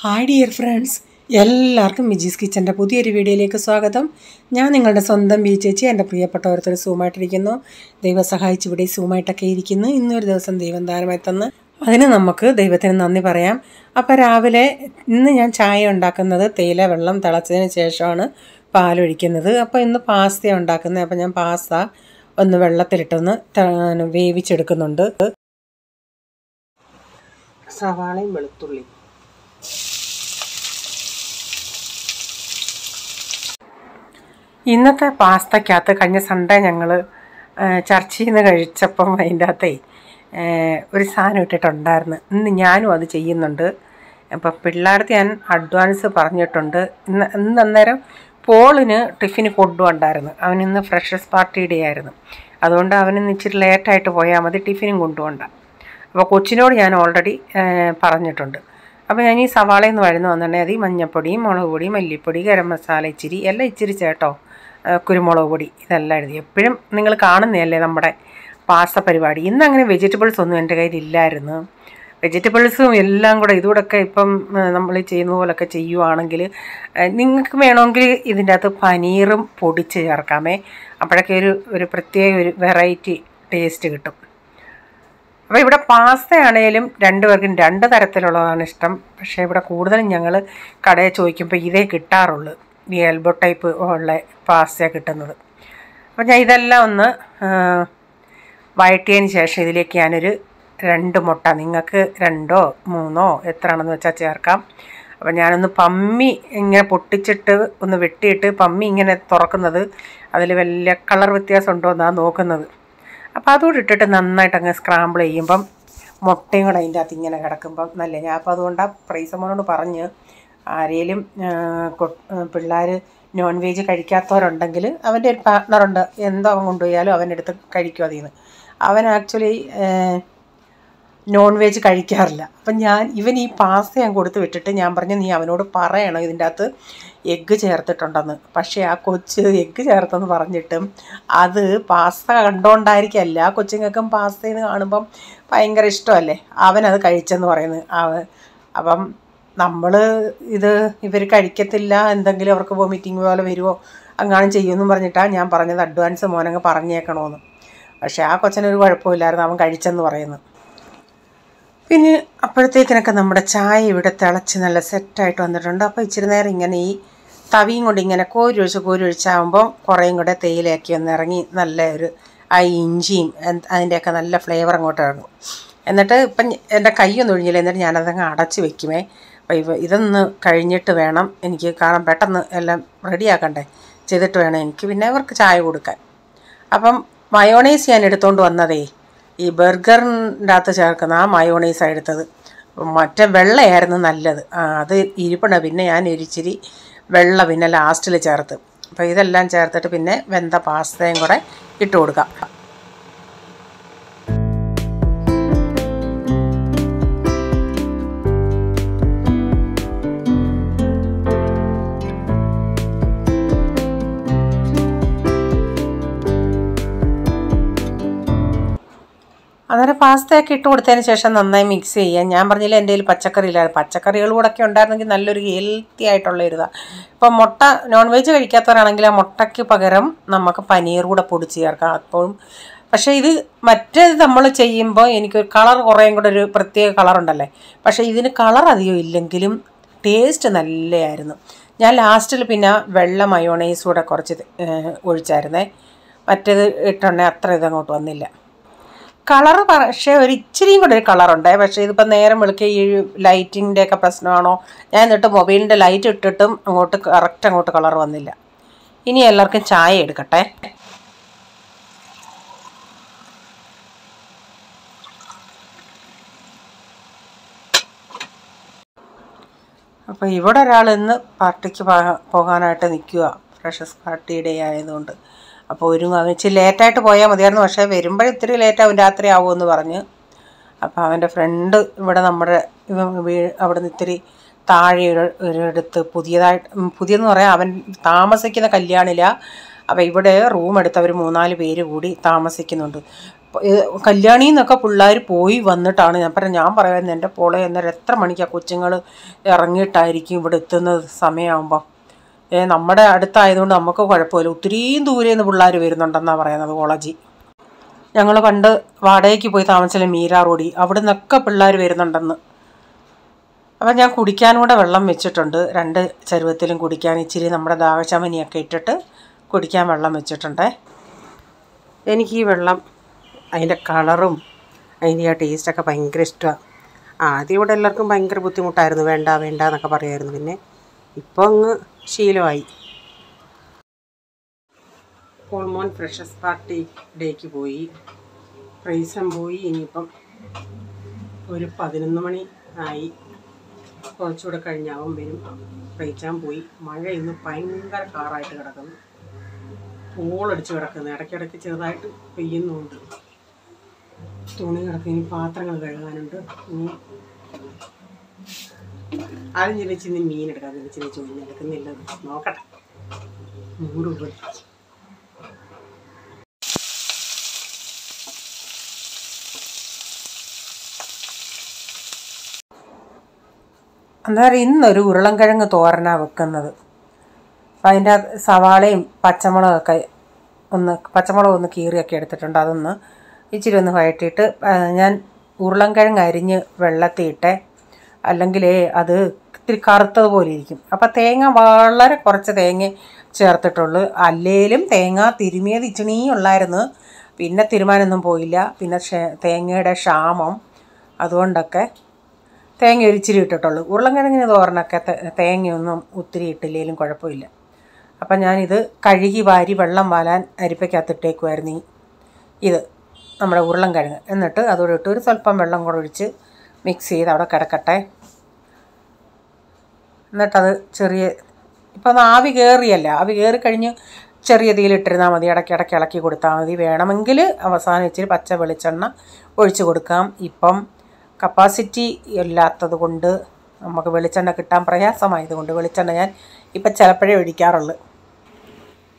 Hi dear friends, എല്ലാവർക്കും മിജീസ് കിച്ചൻ്റെ പുതിയൊരു വീഡിയോയിലേക്ക് സ്വാഗതം. ഞാൻ നിങ്ങളുടെ സ്വന്തം ബി ചേച്ചി. എൻ്റെ പ്രിയപ്പെട്ട ഓരോരുത്തർ സൂമായിട്ടിരിക്കുന്നു. ദൈവം സഹായിച്ച് ഇവിടെ സൂമായിട്ടൊക്കെ ഇരിക്കുന്നു. ഇന്നൊരു ദിവസം ദൈവം ദാനമായി തന്ന് അതിന് നമുക്ക് ദൈവത്തിന് നന്ദി പറയാം. അപ്പോൾ രാവിലെ ഇന്ന് ഞാൻ ചായ ഉണ്ടാക്കുന്നത് തേയില വെള്ളം തിളച്ചതിന് ശേഷമാണ് പാലൊഴിക്കുന്നത്. അപ്പോൾ ഇന്ന് പാസ്ത ഉണ്ടാക്കുന്നത്. അപ്പോൾ ഞാൻ പാസ്ത ഒന്ന് വെള്ളത്തിലിട്ടൊന്ന് വേവിച്ചെടുക്കുന്നുണ്ട്. സവാളയും വെളുത്തുള്ളി ഇന്നത്തെ പാസ്തയ്ക്കകത്ത് കഴിഞ്ഞ സൺഡേ ഞങ്ങൾ ചർച്ചിൽ നിന്ന് കഴിച്ചപ്പം അതിൻ്റെ അകത്തേ ഒരു സാധനം ഇട്ടിട്ടുണ്ടായിരുന്നു. ഇന്ന് ഞാനും അത് ചെയ്യുന്നുണ്ട്. അപ്പം പിള്ളേർക്ക് ഞാൻ അഡ്വാൻസ് പറഞ്ഞിട്ടുണ്ട്. അന്നേരം പോളിന് ടിഫിന് കൊണ്ടുപോകണ്ടായിരുന്നു. അവനിന്ന് ഫ്രഷേഴ്സ് പാർട്ടിയുടെ ആയിരുന്നു. അതുകൊണ്ട് അവനിന്ന് ഇച്ചിരി ലേറ്റായിട്ട് പോയാൽ മതി, ടിഫിനും കൊണ്ടുപോകണ്ട. അപ്പോൾ കൊച്ചിനോട് ഞാൻ ഓൾറെഡി പറഞ്ഞിട്ടുണ്ട്. അപ്പോൾ ഞാൻ ഈ സവാളയിൽ നിന്ന് വഴന്ന് വന്നിട്ടുണ്ടെങ്കിൽ അത് മഞ്ഞൾപ്പൊടിയും മുളക് പൊടി മല്ലിപ്പൊടി ഗരം മസാല ഇച്ചിരി എല്ലാം ഇച്ചിരി ചേട്ടോ, കുരുമുളക് പൊടി ഇതെല്ലാം എഴുതി. എപ്പോഴും നിങ്ങൾ കാണുന്നതല്ലേ നമ്മുടെ പാസ്ത പരിപാടി. ഇന്ന് അങ്ങനെ വെജിറ്റബിൾസ് ഒന്നും എൻ്റെ കയ്യിലില്ലായിരുന്നു. വെജിറ്റബിൾസും എല്ലാം കൂടെ ഇതുകൂടെയൊക്കെ ഇപ്പം നമ്മൾ ചെയ്യുന്ന പോലൊക്കെ ചെയ്യുവാണെങ്കിൽ നിങ്ങൾക്ക് വേണമെങ്കിൽ ഇതിൻ്റെ അകത്ത് പനീറും പൊടിച്ച് ചേർക്കാമേ. അപ്പോഴൊക്കെ ഒരു പ്രത്യേക ഒരു വെറൈറ്റി ടേസ്റ്റ് കിട്ടും. അപ്പോൾ ഇവിടെ പാസ്ത ആണെങ്കിലും രണ്ടുപേർക്കും രണ്ട് തരത്തിലുള്ളതാണ് ഇഷ്ടം. പക്ഷേ ഇവിടെ കൂടുതലും ഞങ്ങൾ കടയിൽ ചോദിക്കുമ്പോൾ ഇതേ കിട്ടാറുള്ളൂ, ഈ എൽബോ ടൈപ്പ് ഉള്ള പാസ്ത കിട്ടുന്നത്. അപ്പോൾ ഞാൻ ഇതെല്ലാം ഒന്ന് വഴറ്റിയതിന് ശേഷം ഇതിലേക്ക് ഞാനൊരു 2 മുട്ട, നിങ്ങൾക്ക് 2 3 എത്രയാണെന്ന് വെച്ചാൽ ചേർക്കാം. അപ്പോൾ ഞാനൊന്ന് പമ്മി ഇങ്ങനെ പൊട്ടിച്ചിട്ട് ഒന്ന് വെട്ടിയിട്ട് പമ്മി ഇങ്ങനെ തുറക്കുന്നത് അതിൽ വലിയ കളർ വ്യത്യാസം ഉണ്ടോ എന്നാണ് നോക്കുന്നത്. അപ്പോൾ അതുകൂടി ഇട്ടിട്ട് നന്നായിട്ട് അങ്ങ് സ്ക്രാമ്പിൾ ചെയ്യുമ്പം മുട്ടയും കൂടെ അതിൻ്റെ അകത്ത് ഇങ്ങനെ കിടക്കുമ്പം നല്ല. ഞാൻ അപ്പോൾ അതുകൊണ്ടാണ് പ്രൈസമ്മനോട് പറഞ്ഞ് ആരെങ്കിലും പിള്ളേർ നോൺ വെജ് കഴിക്കാത്തവരുണ്ടെങ്കിൽ അവൻ്റെ ഒരു പാർട്ട്ണറുണ്ട്, എന്തോ അവൻ കൊണ്ടുപോയാലും അവനെടുത്ത് കഴിക്കും അതിൽ നിന്ന്. അവൻ ആക്ച്വലി നോൺ വെജ് കഴിക്കാറില്ല. അപ്പം ഇവൻ ഈ പാസ്ത ഞാൻ കൊടുത്ത് വിട്ടിട്ട് ഞാൻ പറഞ്ഞു, നീ അവനോട് പറയണം ഇതിൻ്റെ അകത്ത് എഗ്ഗ് ചേർത്തിട്ടുണ്ടെന്ന്. പക്ഷേ ആ കൊച്ച് എഗ്ഗ് ചേർത്തെന്ന് പറഞ്ഞിട്ടും അത് പാസ്ത കണ്ടുകൊണ്ടായിരിക്കല്ല, കൊച്ചുങ്ങൾക്കും പാസ്തയെന്ന് കാണുമ്പം ഭയങ്കര ഇഷ്ടമല്ലേ, അവനത് കഴിച്ചെന്ന് പറയുന്നത്. അപ്പം നമ്മൾ ഇവർ കഴിക്കത്തില്ല, എന്തെങ്കിലും അവർക്ക് വോമിറ്റിംഗ് പോലെ വരുമോ അങ്ങാനും ചെയ്യുമെന്നും പറഞ്ഞിട്ടാണ് ഞാൻ പറഞ്ഞത് അഡ്വാൻസ് മോനങ്ങ് പറഞ്ഞേക്കണമെന്ന്. പക്ഷേ ആ കൊച്ചനൊരു കുഴപ്പമില്ലായിരുന്നു, അവൻ കഴിച്ചെന്ന് പറയുന്നു. പിന്നെ അപ്പോഴത്തേക്കിനൊക്കെ നമ്മുടെ ചായ ഇവിടെ തിളച്ച് നല്ല സെറ്റായിട്ട് വന്നിട്ടുണ്ട്. അപ്പോൾ ഇച്ചിരി നേരം ഇങ്ങനെ ഈ തവിയും കൊണ്ട് ഇങ്ങനെ കോരിയൊഴിച്ചാകുമ്പോൾ കുറേയും കൂടെ തേയിലയൊക്കെ ഒന്ന് ഇറങ്ങി നല്ല ഒരു ആ ഇഞ്ചിയും അതിൻ്റെയൊക്കെ നല്ല ഫ്ലേവർ അങ്ങോട്ട് ഇറങ്ങും. എന്നിട്ട് ഇപ്പം എൻ്റെ കൈയൊന്നും ഒഴിഞ്ഞില്ല, എന്നിട്ട് ഞാനതങ്ങ് അടച്ച് വെക്കുമേ. അപ്പോൾ ഇതൊന്ന് കഴിഞ്ഞിട്ട് വേണം എനിക്ക്, കാരണം പെട്ടെന്ന് എല്ലാം റെഡിയാക്കണ്ടേ, ചെയ്തിട്ട് വേണം എനിക്ക് പിന്നെ അവർക്ക് ചായ കൊടുക്കാൻ. അപ്പം മയോണൈസ് ഞാൻ എടുത്തുകൊണ്ട് വന്നതേ ഈ ബർഗറിൻ്റെ അകത്ത് ചേർക്കുന്ന ആ മയോണൈസാണ് എടുത്തത്. മറ്റേ വെള്ളയായിരുന്നു നല്ലത്, അത് ഇരിപ്പുണ്ട്. പിന്നെ ഞാൻ ഒരിച്ചിരി വെള്ള പിന്നെ ലാസ്റ്റിൽ ചേർത്ത്. അപ്പോൾ ഇതെല്ലാം ചേർത്തിട്ട് പിന്നെ വെന്ത പാസ്തയും കൂടെ ഇട്ട് കൊടുക്കാം. അന്നേരം പാസ്തയൊക്കെ ഇട്ട് കൊടുത്തതിന് ശേഷം നന്നായി മിക്സ് ചെയ്യാം. ഞാൻ പറഞ്ഞില്ല എൻ്റെ കയ്യിൽ പച്ചക്കറിയില്ലായിരുന്നു, പച്ചക്കറികൾ കൂടെയൊക്കെ ഉണ്ടായിരുന്നെങ്കിൽ നല്ലൊരു ഹെൽത്തി ആയിട്ടുള്ള ഇതാണ്. ഇപ്പം മുട്ട നോൺ വെജ് കഴിക്കാത്തവരാണെങ്കിൽ ആ മുട്ടയ്ക്ക് പകരം നമുക്ക് പനീർ കൂടെ പൊടിച്ച് ചേർക്കാം. അപ്പോഴും പക്ഷേ ഇത് മറ്റേത് നമ്മൾ ചെയ്യുമ്പോൾ എനിക്കൊരു കളർ കുറേയും കൂടെ ഒരു പ്രത്യേക കളറുണ്ടല്ലേ, പക്ഷേ ഇതിന് കളർ അധികം ഇല്ലെങ്കിലും ടേസ്റ്റ് നല്ലതായിരുന്നു. ഞാൻ ലാസ്റ്റിൽ പിന്നെ വെള്ള മയോണൈസ് കൂടെ കുറച്ച് ഒഴിച്ചായിരുന്നേ. മറ്റേത് ഇട്ടുണ്ടെങ്കിൽ അത്ര ഇതങ്ങോട്ട് വന്നില്ല കളറ്. പക്ഷേ ഒരു ഇച്ചിരിയും കൂടെ ഒരു കളറുണ്ടേ. പക്ഷേ ഇതിപ്പോൾ നേരം വെളുക്കുക ഈ ലൈറ്റിൻ്റെ ഒക്കെ പ്രശ്നമാണോ, ഞാൻ എന്നിട്ട് മൊബൈലിൻ്റെ ലൈറ്റ് ഇട്ടിട്ടും കറക്റ്റ് അങ്ങോട്ട് കളർ വന്നില്ല. ഇനി എല്ലാവർക്കും ചായ എടുക്കട്ടെ. അപ്പോൾ ഇവിടെ ഒരാൾ ഇന്ന് പാർട്ടിക്ക് പോകാനായിട്ട് നിൽക്കുക, ഫ്രഷേഴ്സ് പാർട്ടിയുടെ ആയതുകൊണ്ട്. അപ്പോൾ ഇച്ചിരി ലേറ്റായിട്ട് പോയാൽ മതിയായിരുന്നു, പക്ഷേ വരുമ്പോൾ ഇത്തിരി ലേറ്റാവും, രാത്രി ആവുമെന്ന് പറഞ്ഞ്. അപ്പോൾ അവൻ്റെ ഫ്രണ്ട് ഇവിടെ നമ്മുടെ അവിടെ നിന്ന് ഇത്തിരി താഴെ ഒരിടത്ത് പുതിയതെന്ന് പറയാൻ അവൻ താമസിക്കുന്ന കല്യാണില്ല, അപ്പോൾ ഇവിടെ റൂം എടുത്തവർ 3-4 പേര് കൂടി താമസിക്കുന്നുണ്ട്. കല്യാണിയിൽ നിന്നൊക്കെ പിള്ളേർ പോയി വന്നിട്ടാണ് ഞാൻ പറയുന്നത് എൻ്റെ പോളെ എന്നേരം എത്ര മണിക്കാണ് കൊച്ചുങ്ങൾ ഇറങ്ങിയിട്ടായിരിക്കും ഇവിടെ എത്തുന്നത് സമയമാകുമ്പോൾ. നമ്മുടെ അടുത്തായതുകൊണ്ട് നമുക്ക് കുഴപ്പമില്ല. ഒത്തിരിയും ദൂരെ നിന്ന് പിള്ളേർ വരുന്നുണ്ടെന്നാണ് പറയുന്നത് കോളേജിൽ. ഞങ്ങൾ പണ്ട് വാടകയ്ക്ക് പോയി താമസിച്ചില്ല മീര റോഡി, അവിടെ നിന്നൊക്കെ പിള്ളേർ വരുന്നുണ്ടെന്ന്. അപ്പം ഞാൻ കുടിക്കാനും കൂടെ വെള്ളം വെച്ചിട്ടുണ്ട്. 2 ചരുവത്തിലും കുടിക്കാൻ ഇച്ചിരി നമ്മുടെ ദാഹശമനിയൊക്കെ ഇട്ടിട്ട് കുടിക്കാൻ വെള്ളം വെച്ചിട്ടുണ്ട്. എനിക്ക് ഈ വെള്ളം അതിൻ്റെ കളറും അതിൻ്റെ ആ ടേസ്റ്റൊക്കെ ഭയങ്കര ഇഷ്ടമാണ്. ആദ്യം ഇവിടെ എല്ലാവർക്കും ഭയങ്കര ബുദ്ധിമുട്ടായിരുന്നു, വേണ്ട വേണ്ട എന്നൊക്കെ പറയുമായിരുന്നു. പിന്നെ ഇപ്പോൾ അങ്ങ് ശീലമായി. പോൾമോൻ ഫ്രഷസ് പാർട്ടി ഡേക്ക് പോയി, പ്രൈസം പോയി. ഇനിയിപ്പം ഒരു 11 മണി ആയി, കുറച്ചുകൂടെ കഴിഞ്ഞാവും വരും. പ്രൈച്ചാൻ പോയി. മഴ ഇന്ന് ഭയങ്കര കാറായിട്ട് കിടക്കുന്നു, പൂളടിച്ച് കിടക്കുന്നു, ഇടയ്ക്കിടയ്ക്ക് ചെറുതായിട്ട് പെയ്യുന്നുണ്ട്. തുണി കിടക്കും, ഇനി പാത്രങ്ങൾ കഴുകാനുണ്ട്. ഇനി ആദ്യം ചിരിച്ചിന്ന് മീൻ എടുക്കാം, ചിരിച്ചിന് ചുമന്ന് എടുക്കുന്നില്ല, നോക്കട്ടെ. 100 രൂപ. അന്നേരം ഇന്നൊരു ഉരുളൻകിഴങ്ങ് തോരനാണ് വെക്കുന്നത്. അപ്പം അതിൻ്റെ സവാളയും പച്ചമുളകൊക്കെ പച്ചമുളക് കീറിയൊക്കെ എടുത്തിട്ടുണ്ട്. അതൊന്ന് ഇച്ചിരി ഒന്ന് വഴറ്റിയിട്ട് ഞാൻ ഉരുളൻകിഴങ്ങ് അരിഞ്ഞ് വെള്ളത്തിയിട്ടെ, അല്ലെങ്കിൽ അത് ഇത്തിരി കറുത്തതുപോലെ ഇരിക്കും. അപ്പം തേങ്ങ വളരെ കുറച്ച് തേങ്ങ ചേർത്തിട്ടുള്ളൂ. അല്ലേലും തേങ്ങ തിരുമിയത് ഇച്ചിണീ ഉള്ളായിരുന്നു, പിന്നെ തിരുമാനൊന്നും പോയില്ല. പിന്നെ തേങ്ങയുടെ ക്ഷാമം, അതുകൊണ്ടൊക്കെ തേങ്ങ ഒരിച്ചിരി ഇട്ടിട്ടുള്ളൂ. ഉരുളൻകിഴങ്ങിന് തോരനൊക്കെ തേങ്ങയൊന്നും ഒത്തിരി ഇട്ടില്ലെങ്കിലും കുഴപ്പമില്ല. അപ്പം ഞാനിത് കഴുകി വാരി വെള്ളം വാലാൻ അരിപ്പയ്ക്കകത്തിട്ടേക്കുമായിരുന്നു ഇത് നമ്മുടെ ഉരുളൻകിഴങ്ങ്. എന്നിട്ട് അതോടെ ഇട്ട് ഒരു സ്വല്പം വെള്ളം കൂടെ ഒഴിച്ച് മിക്സ് ചെയ്ത് അവിടെ കിടക്കട്ടെ. എന്നിട്ടത് ഇപ്പം ആവി കയറിയല്ല, ആവി കയറി കഴിഞ്ഞ് ചെറിയ തീയിലിട്ടിരുന്നാൽ മതി. ഇടയ്ക്കിടയ്ക്ക് ഇളക്കി കൊടുത്താൽ മതി. വേണമെങ്കിൽ അവസാനം ഇച്ചിരി പച്ച വെളിച്ചെണ്ണ ഒഴിച്ച് കൊടുക്കാം. ഇപ്പം കപ്പാസിറ്റി ഇല്ലാത്തത് കൊണ്ട് നമുക്ക് വെളിച്ചെണ്ണ കിട്ടാൻ പ്രയാസമായതുകൊണ്ട് വെളിച്ചെണ്ണ ഞാൻ ഇപ്പം ചിലപ്പോഴേ ഒഴിക്കാറുള്ളൂ.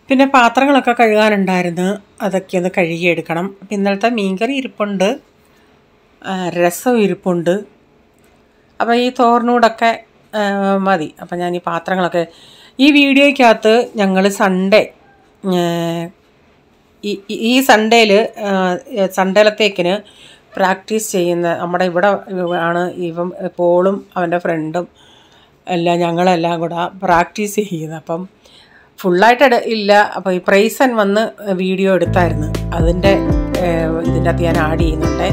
പിന്നെ പാത്രങ്ങളൊക്കെ കഴുകാനുണ്ടായിരുന്നു, അതൊക്കെ ഒന്ന് കഴുകിയെടുക്കണം. അപ്പം ഇന്നലത്തെ മീൻകറി ഇരിപ്പുണ്ട്, രസം ഇരിപ്പുണ്ട്. അപ്പോൾ ഈ തോരനൂടൊക്കെ മതി. അപ്പം ഞാൻ ഈ പാത്രങ്ങളൊക്കെ ഈ വീഡിയോയ്ക്കകത്ത് ഞങ്ങൾ സൺഡേ ഈ സൺഡേലത്തേക്കിന് പ്രാക്ടീസ് ചെയ്യുന്ന നമ്മുടെ ഇവിടെ ആണ് പോളും അവൻ്റെ ഫ്രണ്ടും എല്ലാം ഞങ്ങളെല്ലാം കൂടെ പ്രാക്ടീസ് ചെയ്യുന്നത്. അപ്പം ഫുള്ളായിട്ട് ഇല്ല. അപ്പോൾ ഈ പ്രൈസൻ വന്ന് വീഡിയോ എടുത്തായിരുന്നു, ഇതിൻ്റെ അകത്ത് ഞാൻ ആഡ് ചെയ്യുന്നുണ്ട്.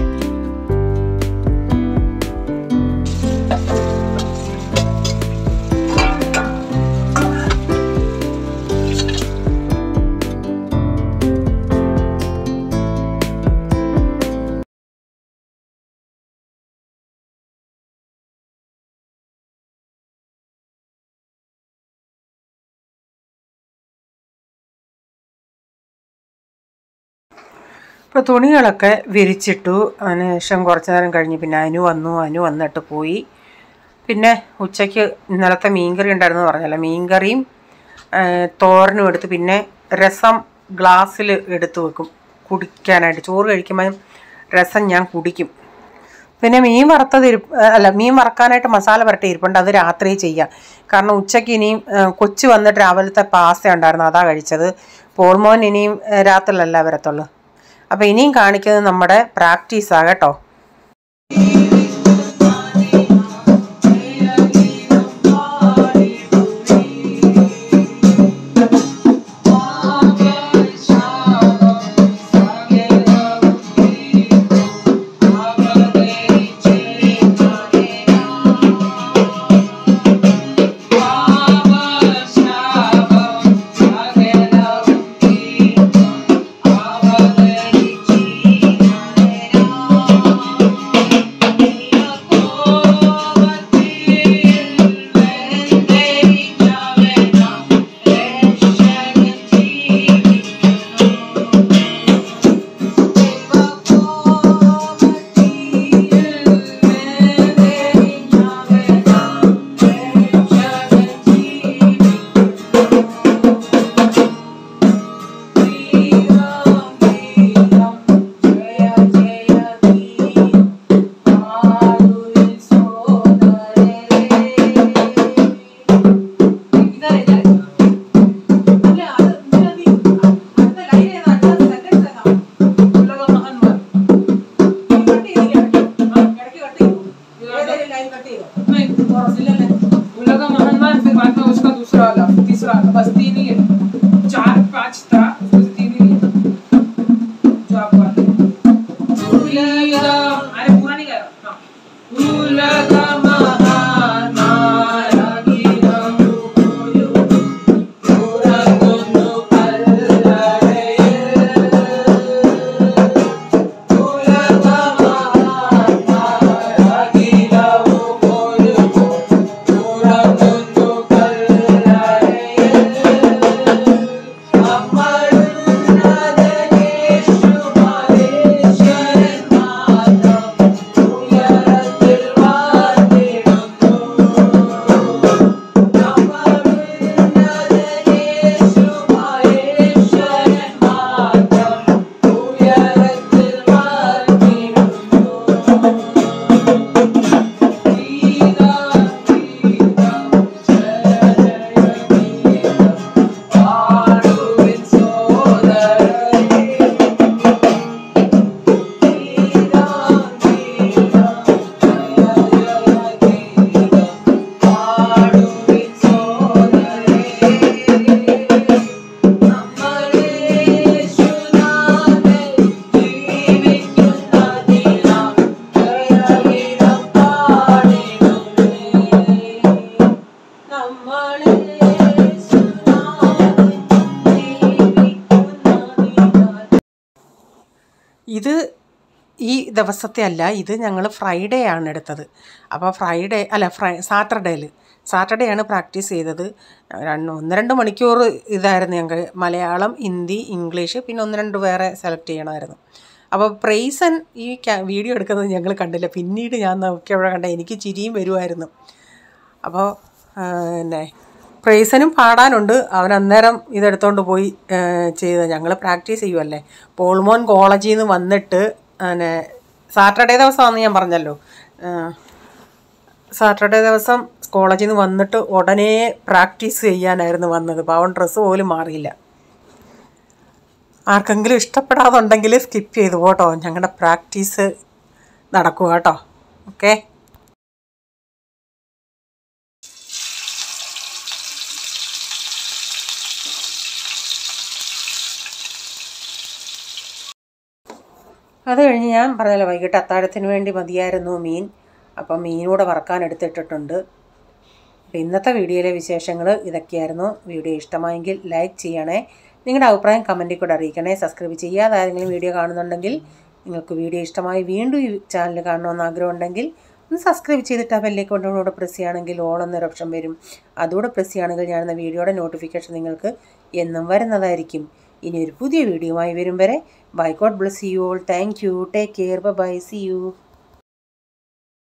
ഇപ്പോൾ തുണികളൊക്കെ വിരിച്ചിട്ടു. അതിനുശേഷം കുറച്ച് നേരം കഴിഞ്ഞ് പിന്നെ അനു വന്നിട്ട് പോയി. പിന്നെ ഉച്ചയ്ക്ക് ഇന്നലത്തെ മീൻകറി ഉണ്ടായിരുന്നു പറഞ്ഞല്ലോ, മീൻകറിയും തോരനും എടുത്ത് പിന്നെ രസം ഗ്ലാസ്സിൽ എടുത്ത് വെക്കും കുടിക്കാനായിട്ട്. ചോറ് കഴിക്കുമ്പോൾ രസം ഞാൻ കുടിക്കും. പിന്നെ മീൻ വറക്കാനായിട്ട് മസാല പുരട്ടി ഇരിപ്പുണ്ട്, അത് രാത്രി ചെയ്യാം. കാരണം ഉച്ചയ്ക്ക് ഇനിയും കൊച്ചു വന്നിട്ട് രാവിലത്തെ പാസ്ത ഉണ്ടായിരുന്നു, അതാണ് കഴിച്ചത്. പോൾമോൻ ഇനിയും രാത്രിയിലല്ല വരത്തുള്ളൂ. അപ്പോൾ ഇനിയും കാണിക്കുന്നത് നമ്മുടെ പ്രാക്ടീസാണ് കേട്ടോ. लगा महान फिर बाद में उसका दूसरा वाला तीसरा वाला बस 3 ही है 4-5 था उसमें से 3 ही है जो आप बात अरे पूरा नहीं गाया हाँ उलगा महान ഇത് ഈ ദിവസത്തെ അല്ല, ഇത് ഞങ്ങൾ ഫ്രൈഡേ ആണ് എടുത്തത്. അപ്പോൾ ഫ്രൈഡേ അല്ല സാറ്റർഡേ ആണ് പ്രാക്ടീസ് ചെയ്തത്. 1-2 മണിക്കൂർ ഇതായിരുന്നു ഞങ്ങൾക്ക്. മലയാളം, ഹിന്ദി, ഇംഗ്ലീഷ്, പിന്നെ 1-2 വേറെ സെലക്ട് ചെയ്യണമായിരുന്നു. അപ്പോൾ പ്രൈസൻ ഈ വീഡിയോ എടുക്കുന്നത് ഞങ്ങൾ കണ്ടില്ല. പിന്നീട് ഞാൻ നോക്കിയവിടെ കണ്ട എനിക്ക് ചിരിയും വരുമായിരുന്നു. അപ്പോൾ പിന്നെ പ്രൈസനും പാടാനുണ്ട്. അവൻ അന്നേരം ഇതെടുത്തോണ്ട് പോയി ചെയ്ത് ഞങ്ങൾ പ്രാക്ടീസ് ചെയ്യുമല്ലേ. പോൾമോൻ കോളേജിൽ നിന്ന് വന്നിട്ട് പിന്നെ സാറ്റർഡേ ദിവസമാണെന്ന് ഞാൻ പറഞ്ഞല്ലോ. സാറ്റർഡേ ദിവസം കോളേജിൽ നിന്ന് വന്നിട്ട് ഉടനെ പ്രാക്ടീസ് ചെയ്യാനായിരുന്നു വന്നത്. പാവൻ ഡ്രസ്സ് പോലും മാറിയില്ല. ആർക്കെങ്കിലും ഇഷ്ടപ്പെടാതുണ്ടെങ്കിൽ സ്കിപ്പ് ചെയ്തു പോട്ടോ. ഞങ്ങളുടെ പ്രാക്ടീസ് നടക്കുക കേട്ടോ. ഓക്കെ. അത് കഴിഞ്ഞ് ഞാൻ പറഞ്ഞല്ലോ വൈകിട്ട് അത്താഴത്തിന് വേണ്ടി മതിയായിരുന്നു മീൻ. അപ്പം മീനൂടെ വറക്കാൻ എടുത്തിട്ടിട്ടുണ്ട്. അപ്പോൾ ഇന്നത്തെ വീഡിയോയിലെ വിശേഷങ്ങൾ ഇതൊക്കെയായിരുന്നു. വീഡിയോ ഇഷ്ടമായെങ്കിൽ ലൈക്ക് ചെയ്യണേ. നിങ്ങളുടെ അഭിപ്രായം കമൻറ്റിൽ കൂടെ അറിയിക്കണേ. സബ്സ്ക്രൈബ് ചെയ്യാതെ ആരെങ്കിലും വീഡിയോ കാണുന്നുണ്ടെങ്കിൽ, നിങ്ങൾക്ക് വീഡിയോ ഇഷ്ടമായി വീണ്ടും ഈ ചാനൽ കാണണമെന്ന് ആഗ്രഹമുണ്ടെങ്കിൽ ഒന്ന് സബ്സ്ക്രൈബ് ചെയ്തിട്ട് ആ ബെല്ലേക്ക് കൊണ്ടുകൂടെ പ്രസ് ചെയ്യുകയാണെങ്കിൽ ഓൾ എന്നൊരു ഓപ്ഷൻ വരും. അതുകൂടെ പ്രസ് ചെയ്യുകയാണെങ്കിൽ ഞാനെന്ന വീഡിയോയുടെ നോട്ടിഫിക്കേഷൻ നിങ്ങൾക്ക് എന്നും വരുന്നതായിരിക്കും. ഇനി ഒരു പുതിയ വീഡിയോയുമായി വരും വരെ bye. God bless you all. Thank you. Take care. Bye. See U.